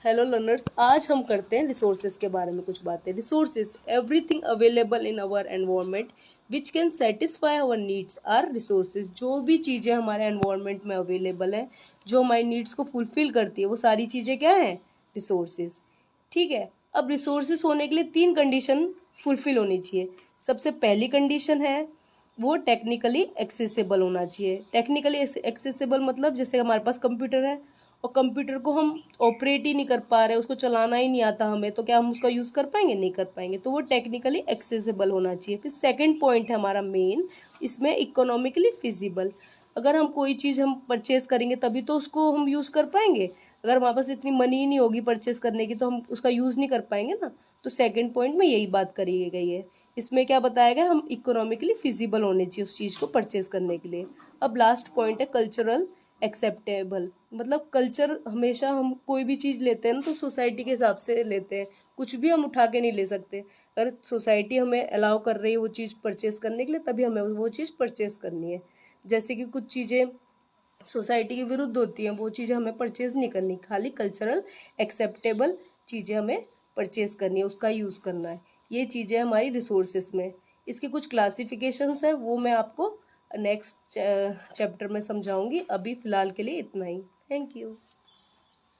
Hello learners, आज हम करते हैं रिसोर्सेज के बारे में कुछ बातें। Resources, everything available in our environment which can satisfy our needs are resources. जो भी चीज़ें हमारे एनवायरनमेंट में अवेलेबल है, जो हमारी नीड्स को फुलफिल करती है, वो सारी चीज़ें क्या हैं? रिसोर्सेज। ठीक है। अब रिसोर्सेज होने के लिए 3 कंडीशन फुलफिल होनी चाहिए। सबसे पहली कंडीशन है वो टेक्निकली एक्सेसिबल होना चाहिए। टेक्निकली एक्सेसिबल मतलब जैसे हमारे पास कंप्यूटर है और कंप्यूटर को हम ऑपरेट ही नहीं कर पा रहे, उसको चलाना ही नहीं आता हमें, तो क्या हम उसका यूज़ कर पाएंगे? नहीं कर पाएंगे। तो वो टेक्निकली एक्सेसिबल होना चाहिए। फिर सेकंड पॉइंट है हमारा मेन, इसमें इकोनॉमिकली फिजिबल। अगर हम कोई चीज़ हम परचेज करेंगे तभी तो उसको हम यूज़ कर पाएंगे। अगर हमारे पास इतनी मनी ही नहीं होगी परचेज करने की तो हम उसका यूज़ नहीं कर पाएंगे ना। तो सेकंड पॉइंट में यही बात करी गई है। इसमें क्या बताया गया? हम इकोनॉमिकली फिजिबल होने चाहिए उस चीज़ को परचेज करने के लिए। अब लास्ट पॉइंट है कल्चरल एक्सेप्टेबल। मतलब कल्चर, हमेशा हम कोई भी चीज़ लेते हैं ना तो सोसाइटी के हिसाब से लेते हैं, कुछ भी हम उठा के नहीं ले सकते। अगर सोसाइटी हमें अलाउ कर रही है वो चीज़ परचेज करने के लिए तभी हमें वो चीज़ परचेज करनी है। जैसे कि कुछ चीज़ें सोसाइटी के विरुद्ध होती हैं, वो चीज़ें हमें परचेज नहीं करनी, खाली कल्चरल एक्सेप्टेबल चीज़ें हमें परचेज करनी है, उसका यूज़ करना है। ये चीज़ें हमारी रिसोर्सेज में। इसके कुछ क्लासिफिकेशंस हैं, वो मैं आपको नेक्स्ट चैप्टर में समझाऊंगी। अभी फ़िलहाल के लिए इतना ही। Thank you.